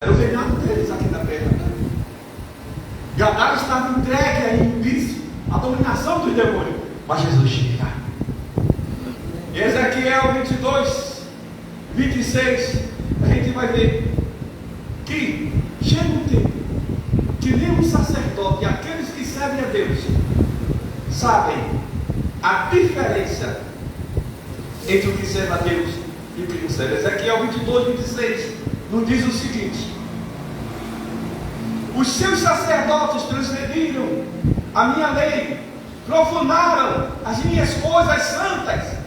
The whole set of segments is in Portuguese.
Era o reinado deles aqui na terra. Gadara estava entregue a vício, a dominação dos demônios. Mas Jesus chega. Em Ezequiel 22, 26, a gente vai ver que chega um tempo que nem um sacerdote, aqueles que servem a Deus, sabem a diferença entre o que serve a Deus e o que não serve. Ezequiel 22, 26 nos diz o seguinte: os seus sacerdotes transgrediram a minha lei, profanaram as minhas coisas santas.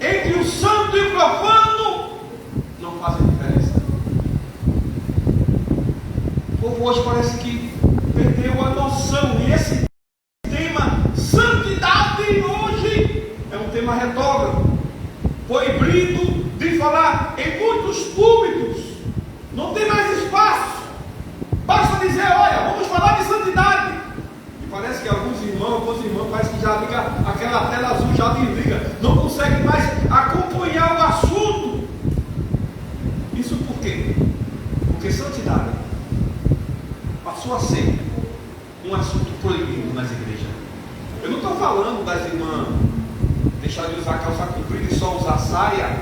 Entre o santo e o profano não fazem diferença. O povo hoje parece que perdeu a noção. E esse tema santidade hoje é um tema retórico. Foi híbrido de falar em muitos púlpitos. Não tem mais espaço. Basta dizer, olha, vamos falar de santidade. E parece que alguns irmãos, parece que já liga aquela tela azul, já desliga. Não consegue mais acompanhar o assunto. Isso por quê? Porque santidade passou a ser um assunto proibido nas igrejas. Eu não estou falando das irmãs deixar de usar calça comprida e só usar saia,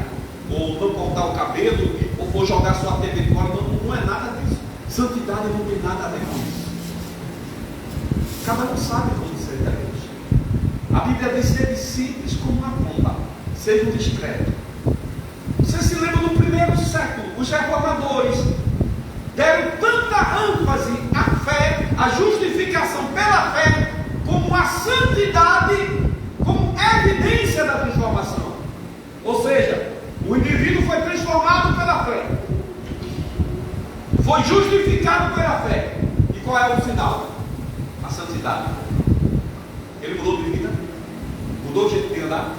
ou não cortar o cabelo, ou jogar sua TV fora. Não é nada disso. Santidade não tem nada a ver com isso. Cada um sabe como ser a Deus. A Bíblia diz ser simples como uma pomba, seja um discreto. Você se lembra no primeiro século, os reformadores deram tanta ênfase à fé, à justificação pela fé, como a santidade, como evidência da transformação. Ou seja, o indivíduo foi transformado pela fé, foi justificado pela fé. E qual é o final? A santidade. Ele mudou de vida, mudou o jeito de andar,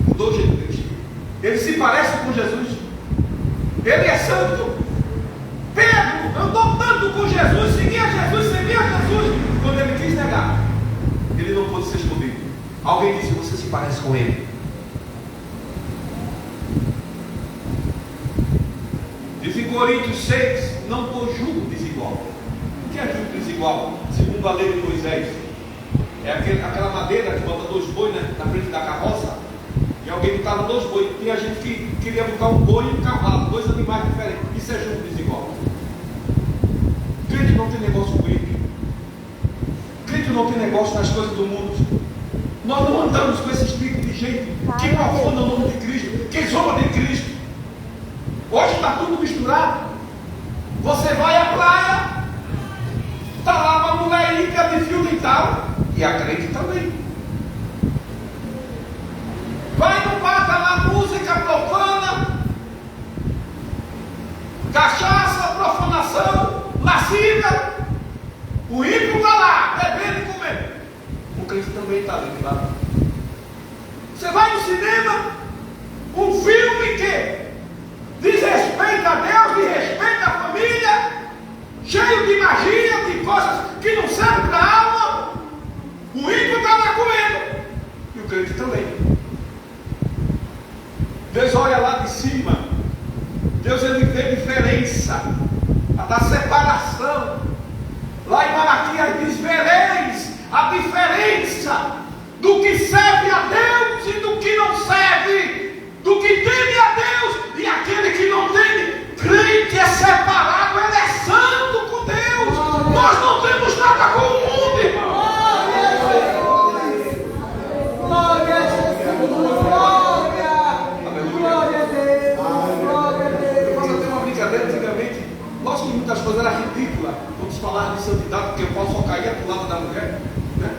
mudou o jeito de vestir. Ele se parece com Jesus. Ele é santo. Pedro andou tanto com Jesus, seguia Jesus. Quando ele quis negar, ele não pôde ser escondido. Alguém disse: você se parece com ele. Diz em Coríntios 6: não pôs jugo desigual. O que é jugo desigual? Segundo a lei de Moisés, é aquela madeira que bota dois bois, né, na frente da carroça, e alguém botava dois bois. Tinha gente que queria botar um boi e um cavalo, dois animais diferentes. Isso é jugo desigual. Crente não tem negócio com ímpio. Crente não tem negócio nas coisas do mundo. Nós não andamos com esse espírito de gente que profana o nome de Cristo, que zomba de Cristo. Hoje está tudo misturado. Você vai à praia, está lá uma mulher ímpia de fio dental, e a crente também. Vai no bar, está lá música profana, cachaça, profanação, lascívia. O ímpio está lá, bebendo e comendo. O crente também está ali, claro. Você vai no cinema, um filme que desrespeita a Deus, desrespeita a família, cheio de magia, de coisas que não servem para a alma. O ímpio está lá comendo, e o crente também. Deus olha lá de cima. Deus, ele vê diferença, da separação. Lá em Malaquias diz: vereis a diferença do que serve a Deus e do que não serve, do que teme a Deus e aquele que não teme. Crente é separado, ele é santo com Deus. Nós não temos nada com o mundo, irmão. Glória a Jesus, glória a Deus, glória a Deus. Eu faço até uma brincadeira antigamente. Lógico que muitas coisas eram ridículas. Vamos falar de santidade, porque o pau só caía para o lado da mulher, né?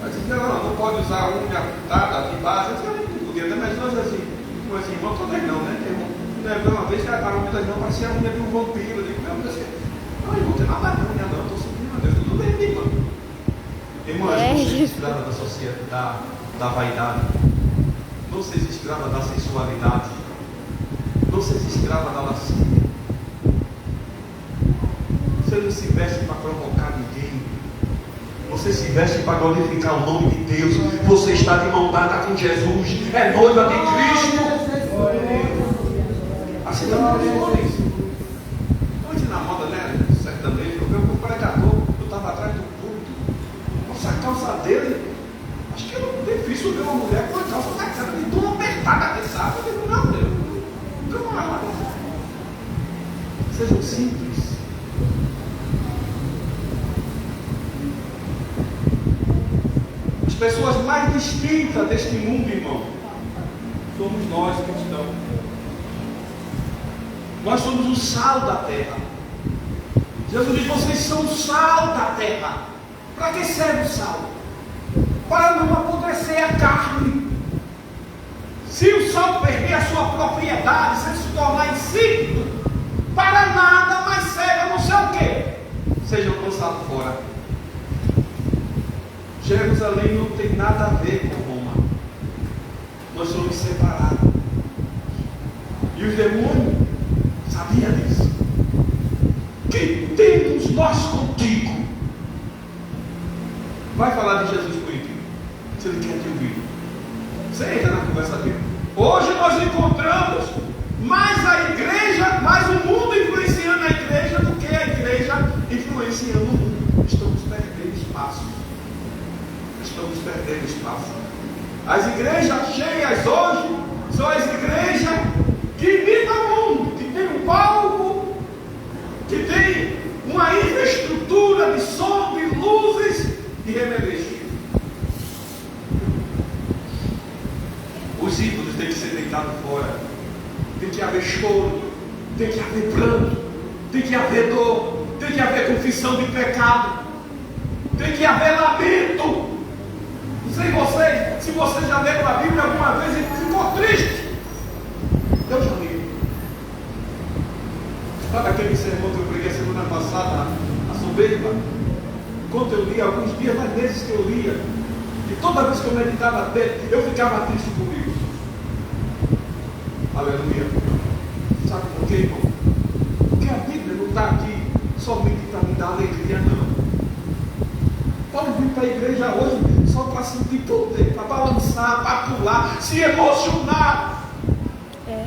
Mas não pode usar unha pintada de base. Antigamente podia, né? Mas nós assim, com esse irmão, todas não, né? Uma vez que a unha das mãos parecia a unha de um vampiro. Eu digo: meu Deus, não vou ter nada a unha, não. Estou sentindo, Deus, tudo bem, irmão. Irmãos, não seja escrava da sociedade, da vaidade. Não seja escrava da sensualidade. Não seja escrava da lascívia. Você não se veste para provocar ninguém. Você se veste para glorificar o nome de Deus. Você está de mão dada com Jesus. É noiva de Cristo. Assim também os homens. Sejam simples. As pessoas mais distintas deste mundo, irmão, somos nós cristãos. Nós somos o sal da terra. Jesus diz: vocês são o sal da terra. Para que serve o sal? Para não apodrecer a carne. Se o sal perder a sua propriedade, se ele se tornar insípido, para nada mais serve, a não ser o quê? Seja lançado fora. Jerusalém não tem nada a ver com Roma. Nós somos separados. E os demônios sabiam disso. Que temos nós contigo? Vai falar de Jesus comigo, se ele quer te ouvir. Você entra na conversa dele. Hoje nós encontramos mais a igreja, mais o mundo influenciando a igreja do que a igreja influenciando o mundo. Estamos perdendo espaço. Estamos perdendo espaço. As igrejas cheias hoje são as igrejas que imitam o mundo, que tem um palco, que tem uma infraestrutura de som, de luzes e remeleixo. Os ídolos têm que ser deitados fora. Tem que haver choro, tem que haver pranto, tem que haver dor, tem que haver confissão de pecado, tem que haver lamento. Não sei vocês, se vocês já leram a Bíblia alguma vez e ficou triste. Eu já li. Sabe aquele sermão que eu preguei semana passada, a soberba? Quando eu li, alguns dias, mais meses que eu lia, e toda vez que eu meditava dele, eu ficava triste comigo. Aleluia. Sabe por quê, irmão? Porque a Bíblia não está aqui somente para me dar alegria, não. Pode vir para a igreja hoje só para sentir poder, para balançar, para pular, se emocionar.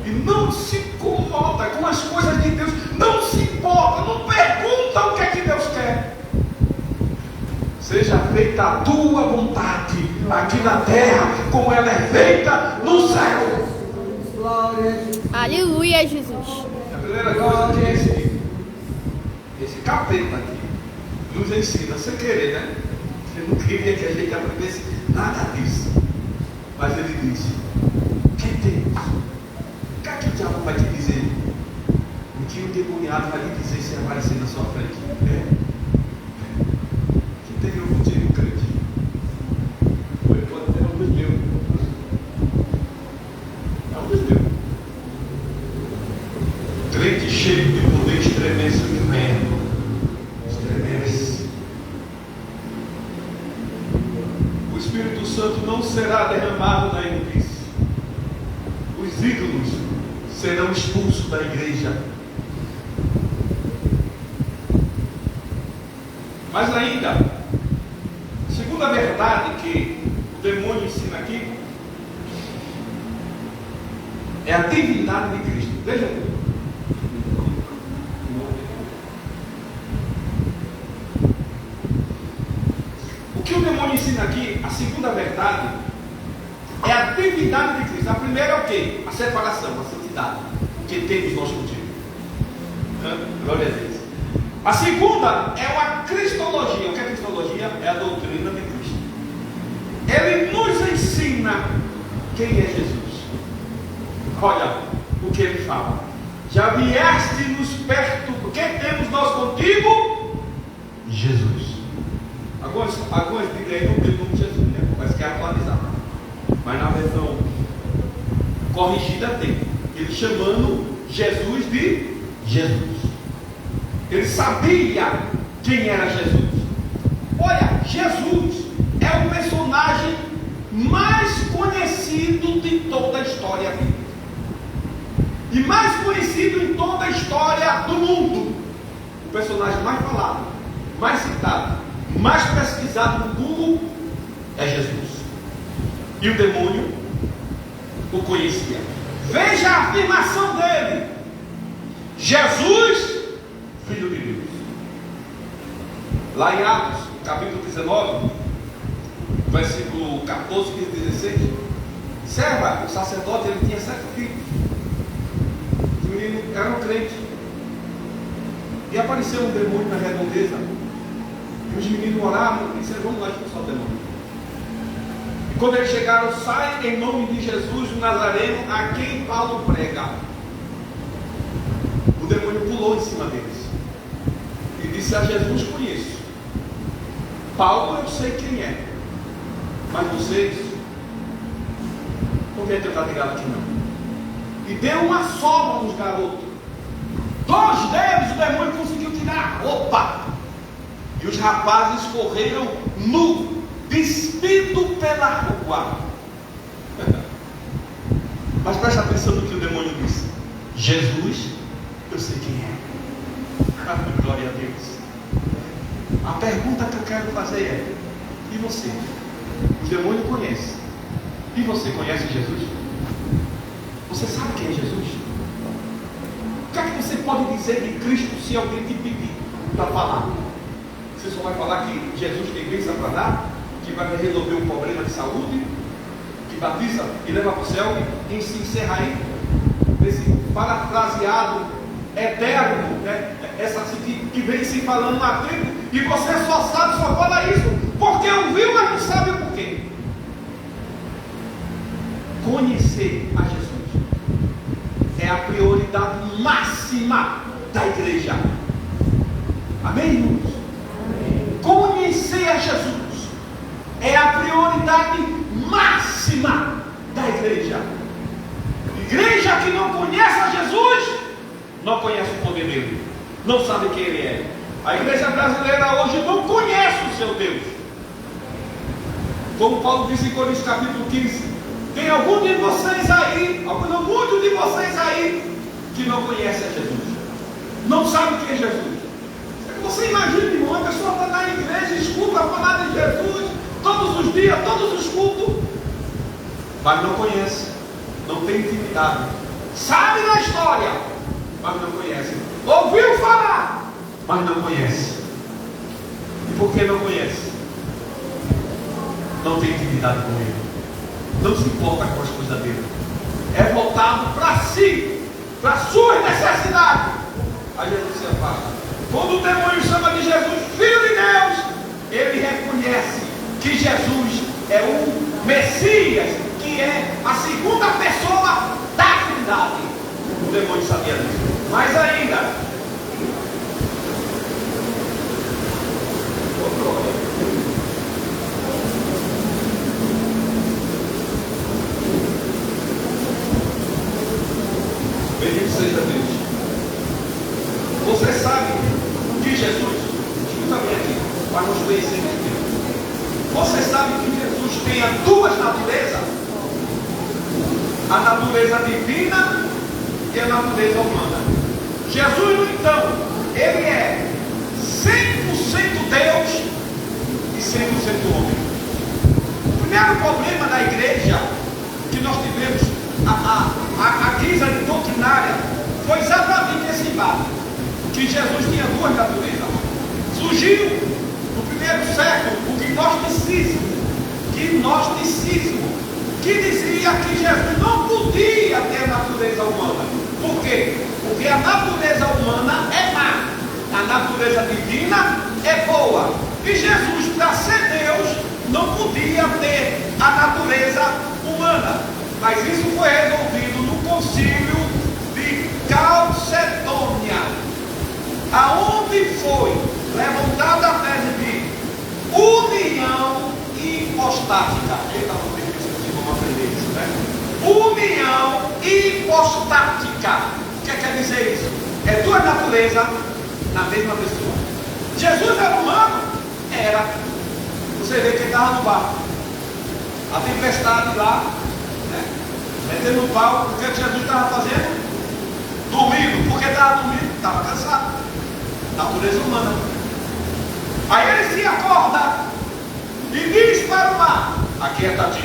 E não se incomoda com as coisas de Deus, não se importa, não pergunta o que é que Deus quer. Seja feita a tua vontade aqui na terra, como ela é feita no céu. Aleluia, Jesus. A primeira coisa que esse capeta aqui nos ensina, sem querer, né? Ele não queria que a gente aprendesse nada disso. Mas ele disse: quem tem isso? O que é que o diabo vai te dizer? O que o demoniado vai lhe dizer se aparecer na sua frente? Que tem eu contigo, crente? Ele pode ter um dos meus. É um dos meus. Crente cheio de poder estremece o inferno. Estremece. O Espírito Santo não será derramado na imundície. Os ídolos serão expulsos da igreja. Mas ainda, a segunda verdade que o demônio ensina aqui é a divindade de Cristo. Veja. O que o demônio ensina aqui, a segunda verdade, é a divindade de Cristo. A primeira é o quê? A separação, a santidade, que temos nós contigo. Glória a Deus. A segunda é uma cristologia. O que é cristologia? É a doutrina de Cristo. Ele nos ensina quem é Jesus. Olha o que ele fala: já vieste-nos perto. O que temos nós contigo? Jesus. Algumas Bíblias aí não tem o nome de Jesus, né? Parece que é atualizado. Mas na versão corrigida tem. Ele chamando Jesus de Jesus. Ele sabia quem era Jesus. Olha, Jesus é o personagem mais conhecido de toda a história bíblica. E mais conhecido em toda a história do mundo. O personagem mais falado, mais citado, mais pesquisado no Google é Jesus. E o demônio o conhecia. Veja a afirmação dele: Jesus, Filho de Deus. Lá em Atos, capítulo 19, versículo 14, 15, 16. Observa, o sacerdote, ele tinha 7 filhos. Os meninos eram crentes. E apareceu um demônio na redondeza. E os meninos oraram e disseram: vamos lá expulsar o demônio. E quando eles chegaram: sai em nome de Jesus o Nazareno, a quem Paulo prega. O demônio pulou em cima deles e disse: a Jesus conheço, Paulo eu sei quem é, mas vocês não devem ter ligado aqui não. E deu uma sova nos garotos. 2 deles o demônio conseguiu tirar. Opa! E os rapazes correram nu, despido pela rua. Mas preste atenção no que o demônio disse: Jesus, eu sei quem é. Glória a Deus. A pergunta que eu quero fazer é: e você? O demônio conhece. E você conhece Jesus? Você sabe quem é Jesus? O que é que você pode dizer de Cristo se alguém te pedir para falar? Você só vai falar que Jesus tem bênção para dar, que vai resolver um problema de saúde, que batiza e leva para o céu, e se encerra aí, esse parafraseado eterno, né? Essa que vem se falando há tempo, e você só sabe, só fala isso porque ouviu, mas não sabe o porquê. Conhecer a Jesus é a prioridade máxima da igreja. Amém, irmãos? Amém. Conhecer a Jesus é a prioridade máxima da igreja. Igreja que não conhece a Jesus não conhece o poder dele, não sabe quem ele é. A igreja brasileira hoje não conhece o seu Deus. Como Paulo disse em Coríntios capítulo 15: tem algum de vocês aí, muitos de vocês aí, que não conhece a Jesus, não sabe quem é Jesus. Você imagina, irmão, uma pessoa está na igreja, escuta falar de Jesus todos os dias, todos os cultos, mas não conhece, não tem intimidade, sabe da história, mas não conhece, ouviu falar, mas não conhece. E por que não conhece? Não tem intimidade com ele, não se importa com as coisas dele, é voltado para si, para suas necessidades. Aí Jesus se afasta. Quando o demônio chama de Jesus Filho de Deus, ele reconhece que Jesus é o Messias, que é a segunda pessoa da Trindade. O demônio sabia disso. Mais ainda, bendito seja Deus. Você sabe que Jesus, escuta bem aqui, para nos conhecer bem. Você sabe que Jesus tem as duas naturezas, a natureza divina e a natureza humana. Jesus, no entanto, ele é 100% Deus e 100% homem. O primeiro problema da igreja que nós tivemos, a crise doutrinária, foi exatamente esse embate, que Jesus tinha duas naturezas. Surgiu no primeiro século o gnosticismo, que dizia que Jesus não podia ter a natureza humana. Por quê? Porque a natureza humana é má, a natureza divina é boa, e Jesus, para ser Deus, não podia ter a natureza humana. Mas isso foi resolvido no concílio de Calcedônia, aonde foi levantada a tese de união hipostática. Eita, não tem que vamos aprender isso, né? União hipostática. O que quer dizer isso? É duas naturezas na mesma pessoa. Jesus era humano? Era. Você vê que ele estava no barco, a tempestade lá, né? Metendo o pau. O que Jesus estava fazendo? Dormindo. Por que estava dormindo? Estava cansado. Natureza humana. Aí ele se acorda e diz para o mar: aquieta-te.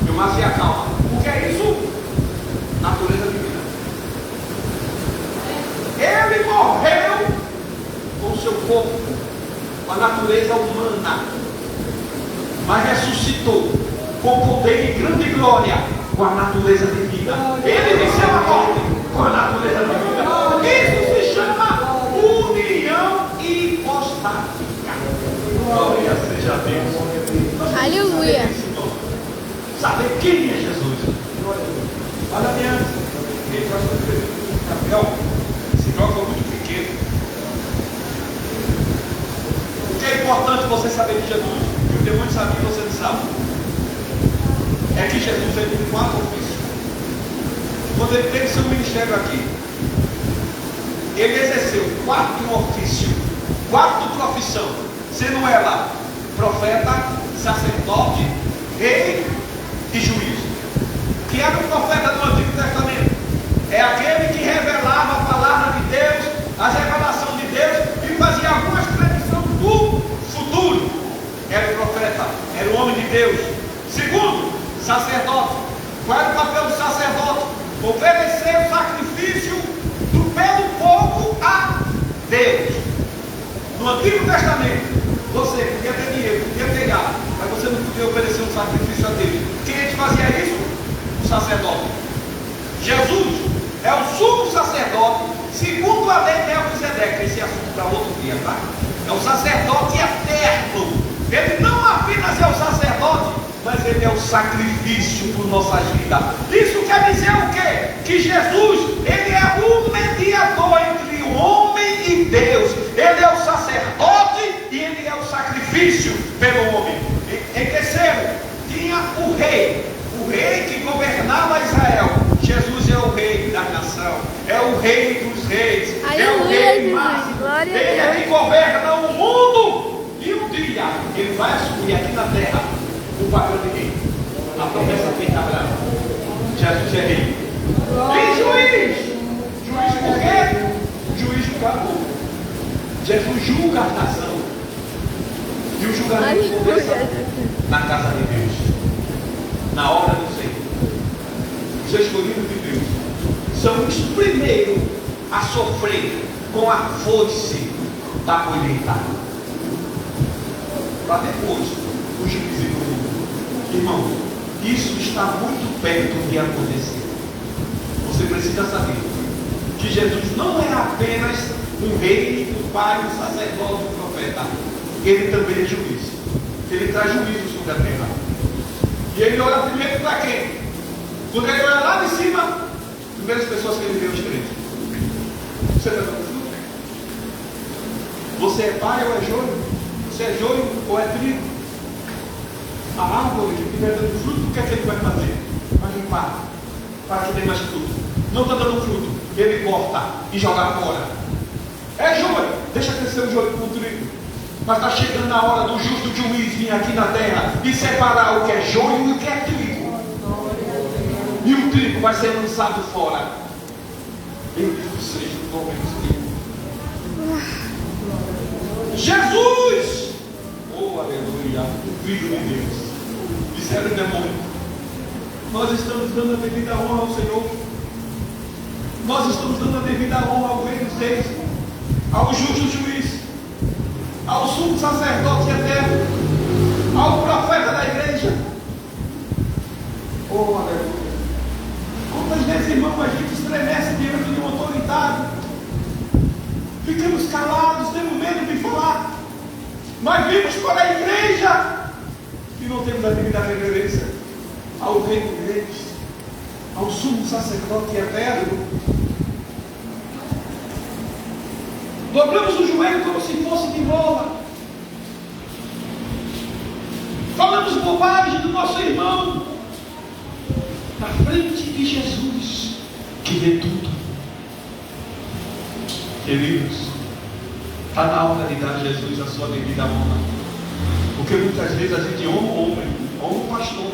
E o mar se acalma. O que é isso? Natureza divina. Ele morreu com o seu corpo, com a natureza humana, mas ressuscitou com poder e grande glória, com a natureza divina. Ele venceu a morte com a natureza divina. Isso se chama união Quem é Jesus? Olha a aliança. Ele faz Gabriel, esse bloco é muito pequeno. O que é importante você saber de Jesus, que o demônio sabe que você não sabe, é que Jesus ele tem 4 ofícios. Quando ele teve seu ministério aqui, ele exerceu 4 ofícios, 4 profissões, sendo ela profeta, sacerdote, rei e juiz. Que era o profeta do Antigo Testamento? É aquele que revelava a palavra de Deus, a revelação de Deus e fazia algumas previsões do futuro. Era o profeta, era o homem de Deus. Segundo, sacerdote. Qual era o papel do sacerdote? Oferecer o sacrifício pelo povo a Deus. No Antigo Testamento, você podia ter dinheiro, podia ter gado, mas você não podia oferecer um sacrifício a Deus. Quem é que fazia isso? O sacerdote. Jesus é o sumo sacerdote, segundo a lei de Melquisedeque. Esse assunto para outro dia, tá? É o sacerdote eterno. Ele não apenas é o sacerdote, mas ele é o sacrifício por nossas vidas. Isso quer dizer o quê? Que Jesus, ele é o mediador entre o homem e Deus. Ele é o sacerdote e ele é o sacrifício pelo homem. Em terceiro, tinha o rei que governava Israel. Jesus é o rei da nação, é o rei dos reis, é o rei máximo. Ele é que governa o mundo. E um dia ele vai assumir aqui na terra o papel de rei. A promessa feita a Abraão. Jesus é rei. E juiz? Juiz por quê? Juiz do povo. Jesus julga a nação. E o julgamento começa na casa de Deus, na obra do Senhor. Os escolhidos de Deus são os primeiros a sofrer com a foice da colheita, para depois o juízo do mundo. Irmão, isso está muito perto de acontecer. Você precisa saber que Jesus não é apenas um rei, um pai, um sacerdote, um profeta. Ele também é juiz. Ele traz juízo sobre a terra. E ele olha primeiro para quem? Quando ele olha lá de cima, primeiras pessoas que ele vê os crentes. Você está dando fruto? Você é pai ou é joio? Você é joio ou é trigo? A árvore que estiver dando fruto, o que é que ele vai fazer? Vai limpar, para que dê mais fruto. Não está dando fruto, ele corta e joga fora. É joio, deixa crescer o joio com o trigo. Mas está chegando a hora do justo juiz vir aqui na terra e separar o que é joio e o que é trigo. E o trigo vai ser lançado fora. Bendito seja o nome do Senhor. Jesus! Oh, aleluia! O Filho de Deus. Disseram o demônio: nós estamos dando a devida honra ao Senhor. Nós estamos dando a devida honra ao Rei dos Reis, ao justo juiz, ao sumo sacerdote eterno, ao profeta da igreja. Oh, aleluia! Quantas vezes, irmão, a gente estremece diante de uma autoridade, ficamos calados, temos medo de falar, mas vimos para a igreja e não temos a devida reverência ao Rei dos Reis, ao sumo sacerdote eterno. Dobramos o joelho como se fosse de mola, falamos bobagem do nosso irmão na frente de Jesus, que vê tudo. Queridos, está na hora de dar a Jesus a sua devida honra, porque muitas vezes a gente honra o homem, honra o pastor,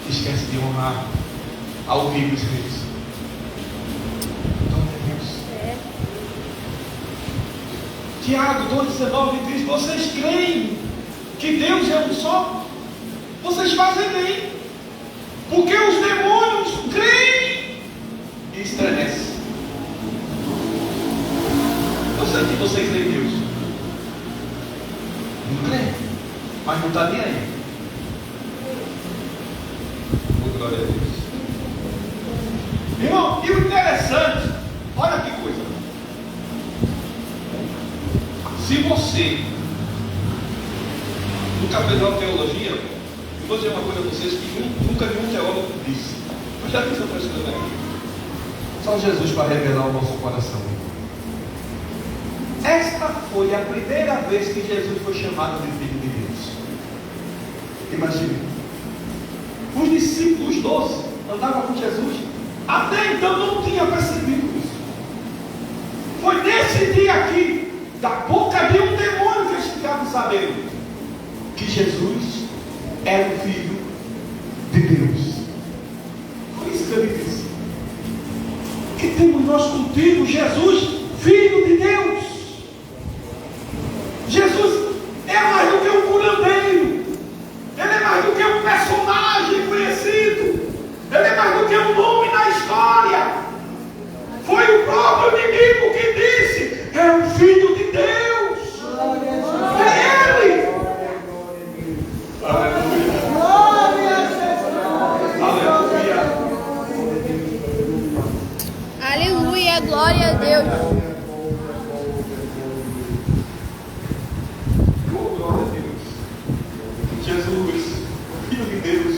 esquece de honrar ao Rei dos Reis. Glória a Deus. Tiago 2,19 diz: vocês creem que Deus é um só? Vocês fazem bem, porque os demônios creem e estremecem. Eu sei que vocês creem em Deus, não creem, mas não está nem aí. Oh, glória a Deus. Irmão, e o interessante, olha que coisa. Se você, no Catedral de Teologia, Vou dizer uma coisa a vocês que nunca nenhum teólogo disse. Mas já que eu estou estudando aqui. Só Jesus para revelar o nosso coração. Esta foi a primeira vez que Jesus foi chamado de Filho de Deus. Imagine. Os discípulos, os 12, andavam com Jesus. Até então não tinha percebido isso. Foi nesse dia aqui, da boca de um demônio, que eles ficaram sabendo que Jesus era o Filho de Deus. Foi isso que ele disse. Que temos nós contigo, Jesus, Filho de Deus. Jesus é mais do que um curandeiro. Ele é mais do que um personagem conhecido. Ele é mais do que um nome na história. Foi o próprio inimigo que disse: é o Filho de Deus. É Ele. Aleluia, glória a Deus. Glória a Deus. Jesus, Filho de Deus,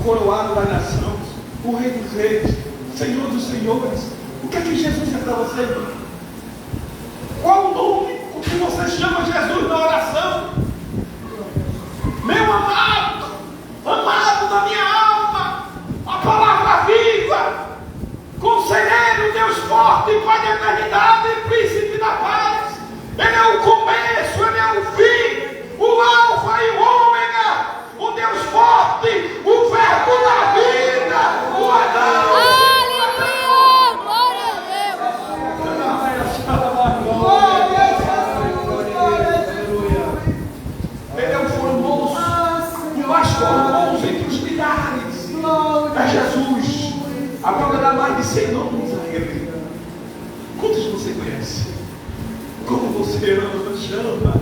coroado das nações, o Rei dos Reis, Senhor dos Senhores. O que é que Jesus é para você? Qual o nome com que você chama Jesus na oração? Meu amado, amado da minha alma, a palavra viva, Conselheiro, Deus forte, Pai da eternidade, Príncipe da paz. Ele é o começo, Ele é o fim, o Alfa e o Ômega, o Deus forte, o Verbo da vida, o Adão. Aleluia, glória a Deus. Ele é o formoso, o mais formoso entre os milhares. É Jesus. Agora dá mais de 100 nomes a Ele. Quantos você conhece? Como você ama, chama.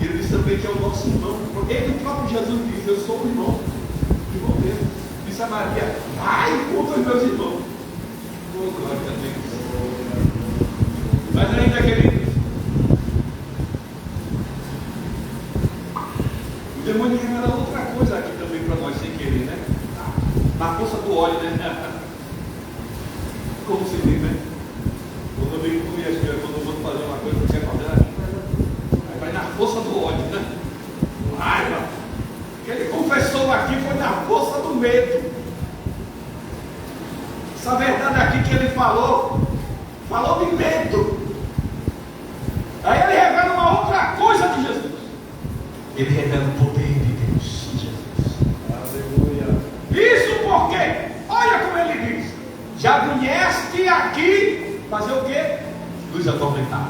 Ele diz também que é o nosso irmão. Ele, o próprio Jesus diz: eu sou o irmão dele. Disse a Maria: vai, conta os meus irmãos. Oh, glória a Deus. Mas ainda, queridos, o demônio revela outra coisa aqui também para nós, sem querer, né? Na força do ódio, né? Como se diz, né? Quando eu digo com minhas filhas, quando eu vou fazer uma coisa que quer fazer, aí vai na força do ódio, né? Raiva. O que ele confessou aqui foi na força do medo. Essa verdade aqui que ele falou de medo. Aí ele revela uma outra coisa de Jesus. Ele revela o poder de Deus em Jesus. Aleluia. Isso porque, olha como ele diz: já vieste aqui fazer o quê? Nos atormentar.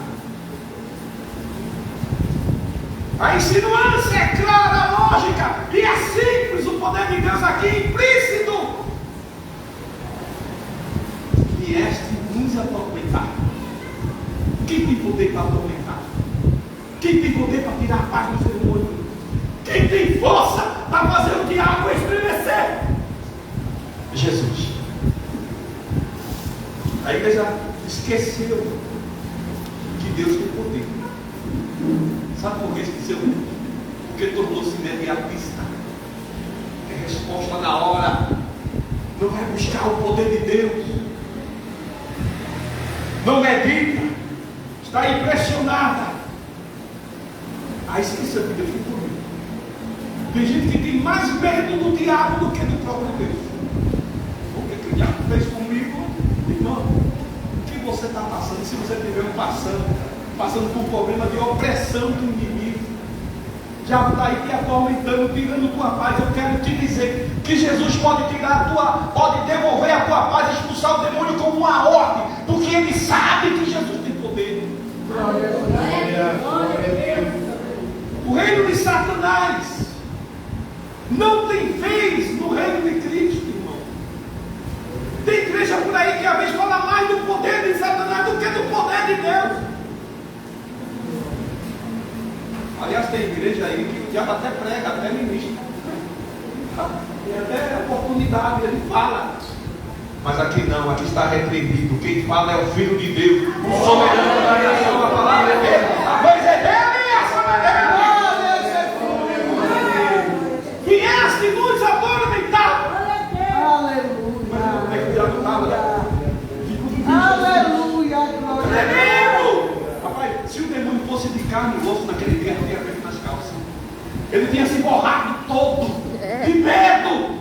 A insinuância é clara, lógica, e é simples. O poder de Deus aqui é implícito. Vieste nos atormentar. Quem tem poder para atormentar? Quem tem poder para tirar a paz do ser humano? Quem tem força para fazer o diabo estremecer? Jesus. A igreja esqueceu que Deus tem poder. Sabe por que esqueceu? Porque tornou-se imediatista. É resposta na hora. Não vai buscar o poder de Deus. Não medita. Está impressionada. Aí esqueceu que Deus tem poder. Tem gente que tem mais medo do diabo do que do próprio Deus. O que o diabo fez comigo? Irmão, o que você está passando? Se você estiver passando por um problema de opressão do inimigo, o diabo está aí te atormentando, tirando tua paz. Eu quero te dizer que Jesus pode pode devolver a tua paz, expulsar o demônio como uma ordem, porque ele sabe que Jesus tem poder. O reino de Satanás não tem vez no reino de Cristo, irmão. Tem igreja por aí que às vezes fala mais do poder de Satanás do que do poder de Deus. Aliás, tem igreja aí que o diabo até prega, até ministra. Tem até oportunidade, ele fala. Mas aqui não, aqui está repreendido. Quem fala é o Filho de Deus, o soberano da nação. A palavra é dele, a voz é dele, essa é dele. Ele tinha se borrado todo de medo,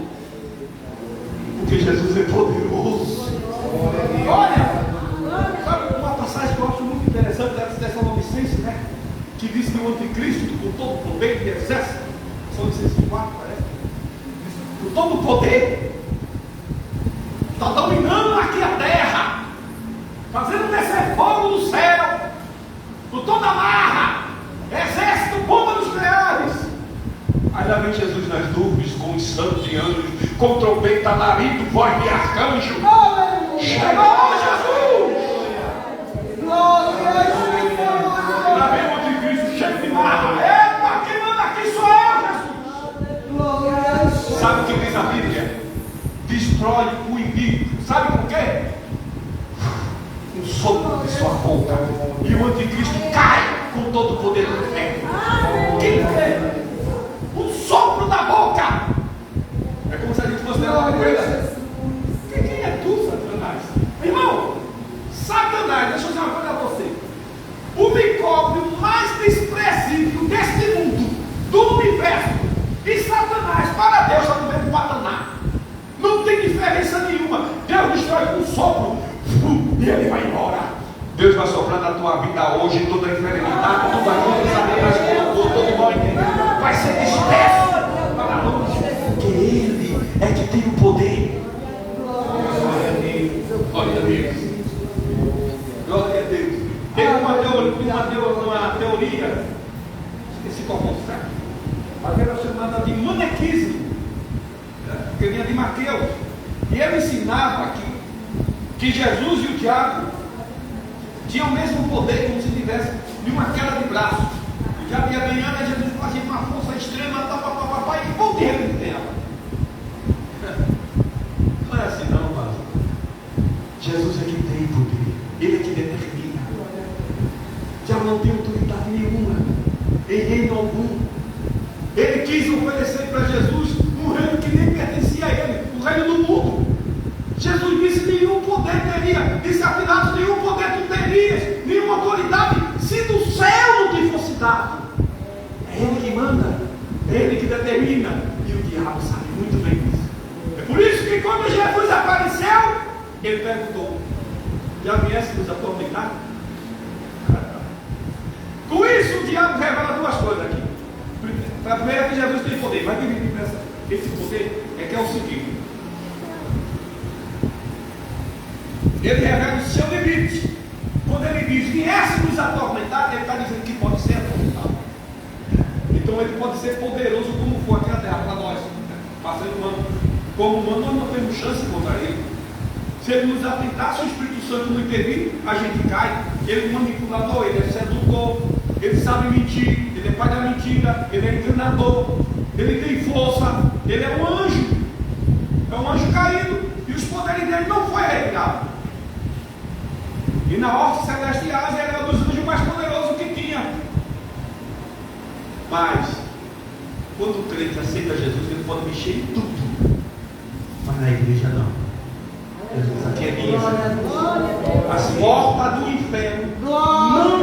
porque Jesus é poderoso. Olha, sabe uma passagem que eu acho muito interessante dessa Tessalonicenses, né? Que diz que o anticristo, com todo o poder que exerce, Tessalonicenses 4, parece, com todo o poder, está dominando aqui a terra, fazendo descer fogo do céu, com toda a marra, exército, bomba nucleares. Aí lá vem Jesus nas nuvens, com os santos e anjos, com trombeta, alarido, voz de arcanjo. Chegou Jesus! E lá vem o anticristo cheio de marra. Epa, quem manda aqui sou eu, Jesus! Sabe o que diz a Bíblia? Destrói o inimigo. Sabe por quê? Um sopro de sua boca, e o anticristo cai com todo o poder do inferno. Quem crê? Um sopro da boca. É como se a gente fosse ler uma coisa. Quem é tu, Satanás? Irmão, Satanás, deixa eu dizer uma coisa a você. O micróbio mais desprezível deste mundo, do universo, e Satanás, para Deus, está no mesmo patamar. Não tem diferença nenhuma. Deus destrói com um sopro e ele vai embora. Deus vai soprar na tua vida hoje toda a enfermidade, toda a coisa, Satanás colocou, todo mal entendido, vai ser disperso para longe, porque ele é que tem o poder. Glória a Deus. Glória a Deus. Tem uma teoria, esqueci qual foi, mas era chamada de manequismo, que vinha de Mateus, e ele ensinava que Jesus e o diabo tinham o mesmo poder, como se tivesse de uma queda de braço. O diabo ia ganhando, e Jesus fazia uma força extrema, e voltei ele ganhava. Não é assim não, mas Jesus é quem tem poder, ele é que determina. O diabo não tem autoridade nenhuma em reino algum. Ele quis oferecer para Jesus um reino que nem pertencia a ele, o reino do mundo. Jesus disse: nenhum poder teria, disse a Pilatos: nenhum poder tu terias, nenhuma autoridade, se do céu não te fosse dado. É ele que manda, é ele que determina, e o diabo sabe muito bem disso. É por isso que quando Jesus apareceu, ele perguntou: já viesse nos atormentar? Com isso o diabo revela duas coisas aqui. A primeira é que Jesus tem poder, vai dividir esse poder, é que é o seguinte: ele revela o seu limite. Quando ele diz viesse nos atormentar, ele está dizendo que pode ser atormentado. Então ele pode ser poderoso como for aqui na terra para nós, passando humano. Como humano, nós não temos chance contra ele. Se ele nos atentar, se o Espírito Santo não intervir, a gente cai. Ele é manipulador, ele é sedutor, ele sabe mentir, ele é pai da mentira, ele é enganador, ele tem força, ele é um anjo caído, e os poderes dele não foram retirados. E na ordem celestial ele era um dos anjos mais poderosos que tinha. Mas quando o crente aceita Jesus, ele pode mexer em tudo, mas na igreja não. Jesus aqui é minha. As portas do inferno não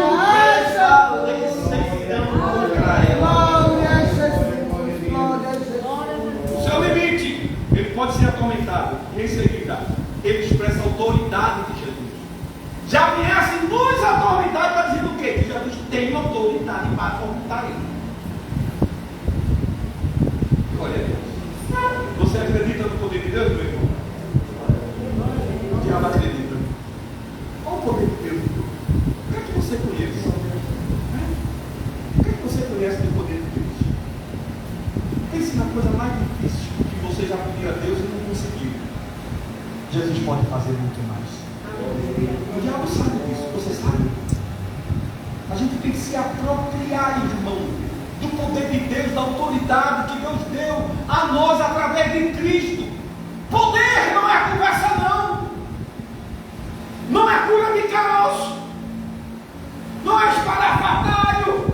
prevalecerão contra ela. O seu limite, ele pode ser atormentado. Em seguida, ele expressa a autoridade de Jesus. Já viesse nos atormentar, está dizendo o quê? Que Jesus tem autoridade para atormentar ele. Glória a Deus. Você acredita no poder de Deus, meu irmão? O diabo acredita. Qual o poder de Deus? O que é que você conhece? O que é que você conhece do poder de Deus? Pense na coisa mais difícil que você já pediu a Deus e não conseguiu. Jesus pode fazer muito mais. O diabo sabe disso, você sabe? A gente tem que se apropriar, irmão, do poder de Deus, da autoridade que Deus deu a nós através de Cristo. Poder não é conversa não. Não é cura de caroço. Não é espalhafardalho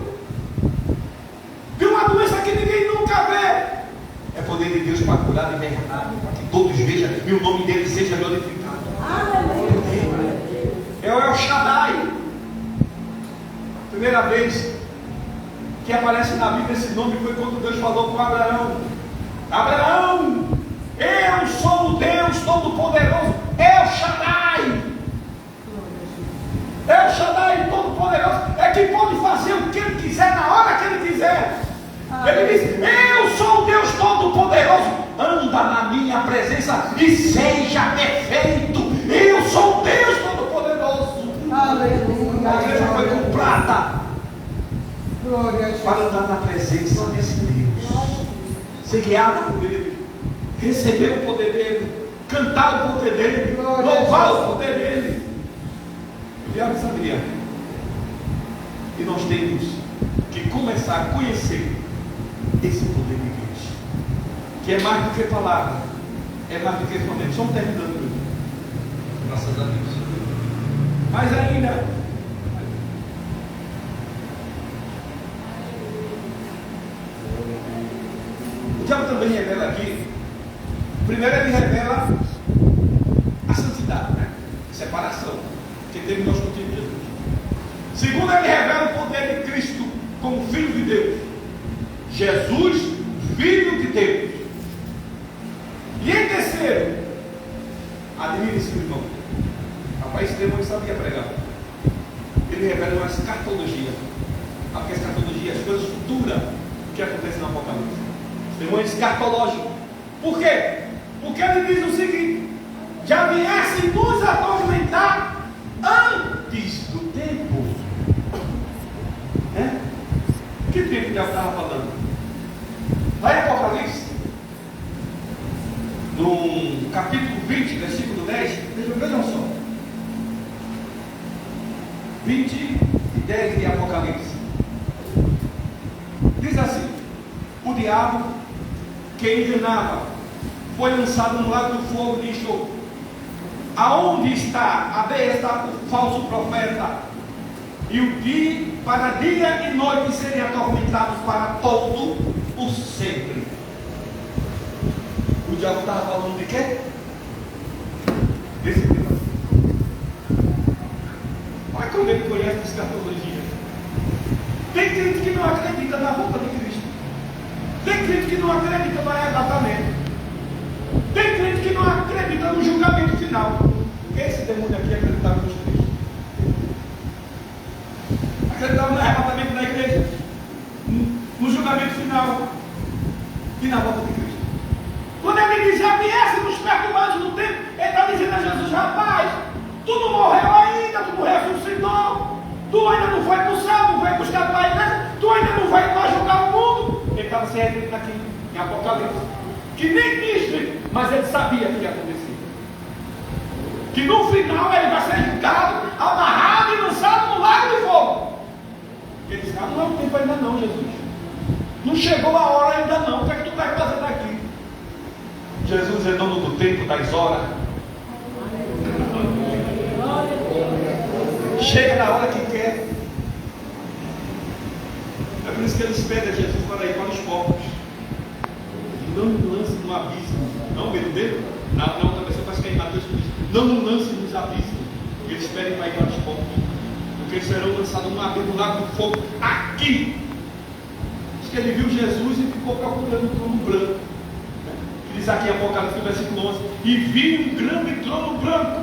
de uma doença que ninguém nunca vê. É poder de Deus para curar de verdade, para que todos vejam e o nome dele seja glorificado. É o El Shaddai. Primeira vez que aparece na Bíblia esse nome foi quando Deus falou com Abraão: Abraão, eu sou o Deus Todo-Poderoso, El Shaddai. El Shaddai Todo-Poderoso é que pode fazer o que Ele quiser na hora que Ele quiser. Ele diz: eu sou o Deus Todo-Poderoso, anda na minha presença e seja perfeito. Eu sou o Deus Todo-Poderoso. Aleluia. A igreja foi comprada Glória a Jesus. para andar na presença desse Deus, ser guiado por Ele, receber o poder dEle, cantar o poder dEle, louvar o poder dEle. Eu sabia. E nós temos que começar a conhecer esse poder de Deus, que é mais do que palavra, é mais do que fundamento. Estamos terminando, graças a Deus. Mas ainda, o diabo também revela aqui. Primeiro, ele revela a santidade, né? Separação que teve nós contigo, Jesus. Segundo, ele revela o poder de Cristo como Filho de Deus. Jesus, Filho de Deus. E em terceiro, admire esse irmão. Rapaz, esse irmão sabia pregar. Ele revela uma escatologia. Porque a escatologia é as coisas futuras que acontecem no Apocalipse. Esse irmão é escatológico. Por quê? Porque ele diz o seguinte: já viesse nos atormentar antes do tempo. É? Que tempo que eu estava falando? Lá em Apocalipse, no capítulo 20, versículo 10, vejam só. 20 e 10 de Apocalipse. Diz assim: o diabo que enganava foi lançado no lago do fogo de enxofre. Aonde está o falso profeta? E o dia, para dia e noite serem atormentados para todo o sempre. O diabo estava falando de quê? Desse tema. Olha como ele conhece a escatologia. Tem crente que não acredita na volta de Cristo. Tem crente que não acredita no arrebatamento. Tem crente que não acredita no julgamento final. Esse demônio aqui acreditava nos Cristo. Acreditava no arrebatamento da igreja, no julgamento final e na volta de Cristo. Quando ele diz: já viesse nos perturbados do tempo, ele está dizendo a Jesus: rapaz, tu não morreu ainda, tu não ressuscitou, tu ainda não foi para o céu, não vai buscar a tua igreja, tu ainda não vai para julgar o mundo. Ele estava se referindo aqui em Apocalipse, que nem disse, mas ele sabia que ia acontecer. Que no final ele vai ser julgado, amarrado e lançado no lago de fogo. Ele disse: ah, não é o tempo ainda não, Jesus. Não chegou a hora ainda não. O que é que tu vai fazer aqui? Jesus é dono do tempo, das horas. Chega na hora que quer. É por isso que eles pedem a Jesus para ir para os povos. Não nos lance no abismo. Não, medo dele? Na outra versão parece que é em Mateus que diz: não nos lance nos abismos. Eles pedem para ir para os povos. Porque eles serão lançados no abismo do lago do fogo aqui. Diz que ele viu Jesus e ficou procurando o trono branco. Diz aqui em Apocalipse, versículo 11: e vi um grande trono branco,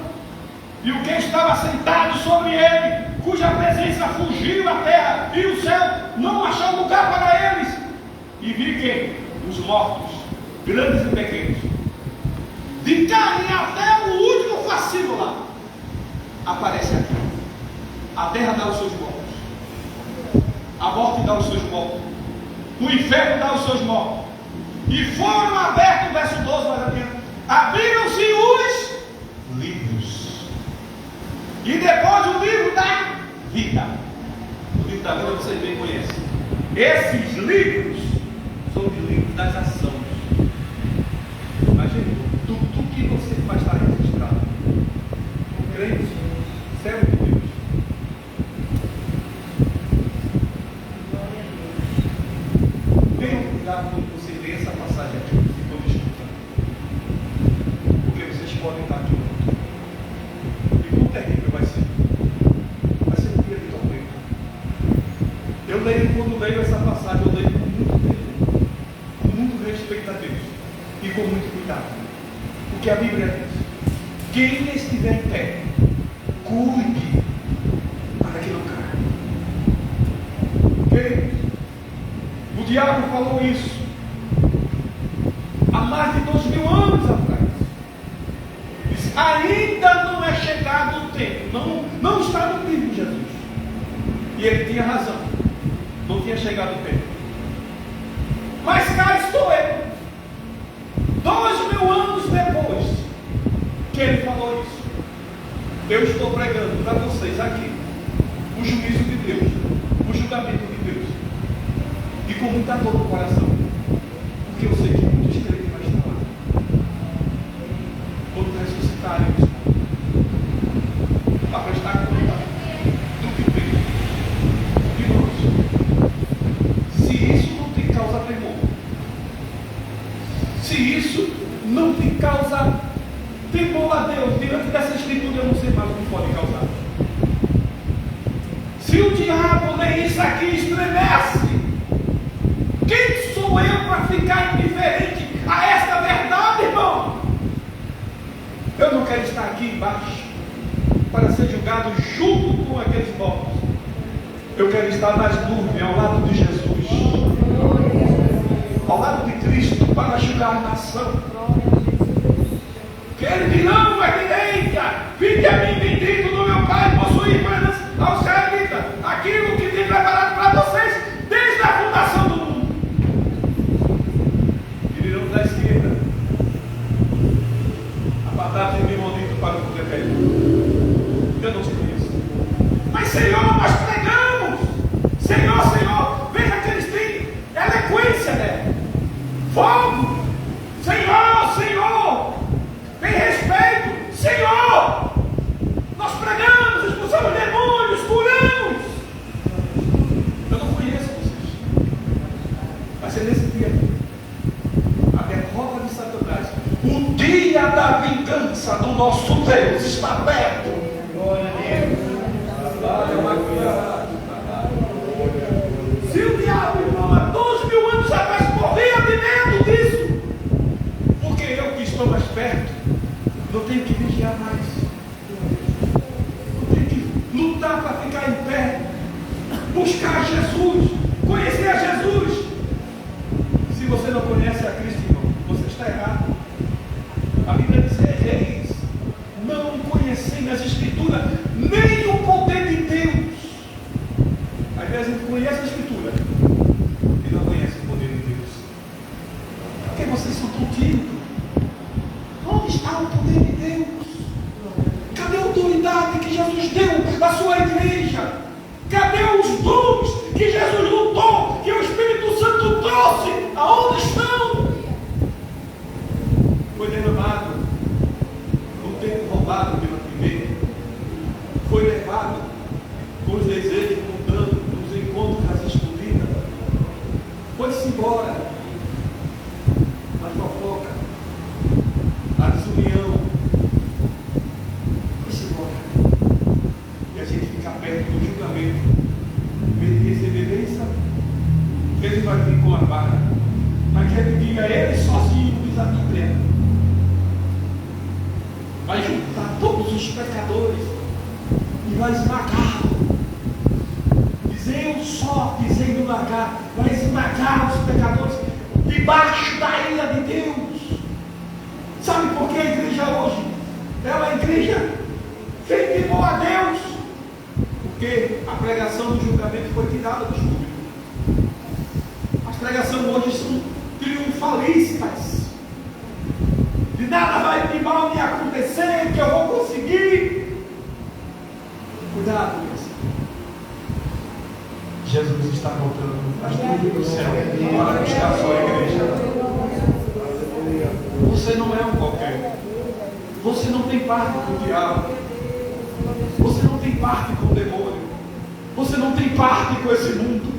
e o que estava sentado sobre ele, cuja presença fugiu a terra e o céu não achou lugar para eles. E vi quem? Os mortos, grandes e pequenos, de carne até o último fascínio lá, aparece aqui. A terra dá os seus mortos, a morte dá os seus mortos, o inferno dá os seus mortos. E foram abertos, verso 12, mais adiante, abriram-se os livros. E depois o livro da vida. O livro da vida vocês bem conhecem. Esses livros são os livros das ações. Imagine, tudo que você faz estar registrado. Um crente, servo de Deus. Tenham cuidado quando você lê essa passagem aqui e quando escuta. Porque vocês podem estar aqui. E quão terrível vai ser. Vai ser um dia de tormento. Quando leio essa passagem, Quem estiver em pé, cuide para que não caia. Ok? O diabo falou isso há mais de 2000 anos atrás. Disse, ainda não é chegado o tempo. Não está no livro de Jesus. E ele tinha razão. Não tinha chegado o tempo. Mas cá estou eu. 2000 anos depois que ele falou isso. Eu estou pregando para vocês aqui o juízo de Deus, o julgamento de Deus. E com muita dor no coração. Porque eu sei que muitos crentes vai estar lá. Quando ressuscitarem os mortos. Para prestar conta do que fez. Irmãos, se isso não te causa temor, se isso não te causa temor a Deus, diante dessa escritura eu não sei mais o que pode causar. Se o diabo lê isso aqui estremece, quem sou eu para ficar indiferente a esta verdade, irmão? Eu não quero estar aqui embaixo para ser julgado junto com aqueles mortos. Eu quero estar nas nuvens ao lado de Jesus, ao lado de Cristo, para julgar a nação. Que ele dirão à direita: vinde a mim, bendito do meu Pai, possuir plenas aos israelitas aquilo que tem preparado para vocês desde a fundação do mundo. E dirão da esquerda: apartados de mim, maldito, para o poder velho. Eu não sei isso. Mas Senhor, nós pregamos. Senhor, Senhor, veja que eles têm eloquência, né? Fogo. Senhor, Senhor, tem respeito. Senhor, nós pregamos, expulsamos demônios, curamos. Eu não conheço vocês. Vai ser nesse dia a derrota de Satanás. O dia da vingança do nosso Deus está perto. Glória a Deus. Se o diabo, irmão, há 2000 anos atrás morria de medo disso, porque eu que estou mais perto não tenho que vigiar mais, não tenho que lutar para ficar em pé, buscar Jesus, conhecer a Jesus. Se você não conhece a Cristo, irmão, você está errado. A Bíblia diz: reis, não conhecem as Escrituras nem o poder de Deus. Às vezes a gente conhece a Escritura e não conhece o poder de Deus. Porque vocês são tão tímidos. Onde está o poder de Deus? Cadê a autoridade que Jesus deu à sua igreja? Cadê os dons que Jesus lutou, que o Espírito Santo trouxe? Aonde estão? Foi derramado no tempo roubado pela primeira. Foi levado com os desejos mudando, nos encontros das escondidas. Foi-se embora. A fofoca, a desunião. Foi-se embora. E a gente fica perto do julgamento. Ele receber bênção, ele vai vir com a vara. Mas quer que diga ele sozinho, diz a Bíblia. Vai juntar todos os pecadores e vai esmagá-los. Dizendo só, dizendo esmagar, vai esmagar os pecadores debaixo da ira de Deus. Sabe por que a igreja hoje ela é a igreja sem temor a Deus? Porque a pregação do julgamento foi tirada dos públicos. As pregações hoje são triunfalistas. De nada vai de mal me acontecer, que eu vou conseguir. Cuidado com isso. Jesus está voltando às nuvens do céu para buscar a sua igreja. Você não é um qualquer. Você não tem parte com o diabo. Você não tem parte com o demônio. Você não tem parte com esse mundo.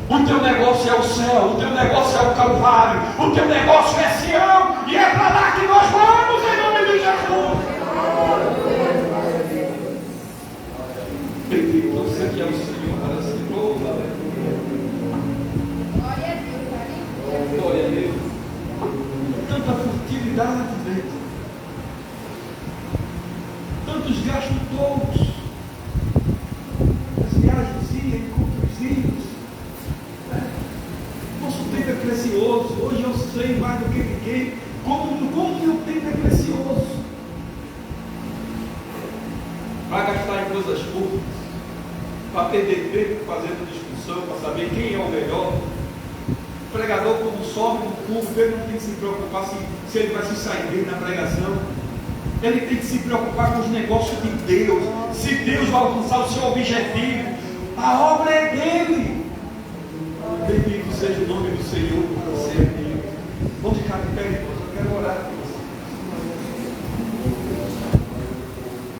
O teu negócio é o céu, o teu negócio é o Calvário, o teu negócio é Sião, e é para lá que nós vamos em nome de Jesus. Bendito você que é o Senhor para se louvar. Glória a Deus. Tanta furtividade dentro. para perder tempo fazendo discussão, para saber quem é o melhor. O pregador, quando sobe no púlpito, ele não tem que se preocupar se ele vai se sair bem na pregação. Ele tem que se preocupar com os negócios de Deus. Se Deus vai alcançar o seu objetivo, a obra é dele. Bendito seja o nome do Senhor por você aqui. Vamos ficar de pé, irmãos. Eu quero orar.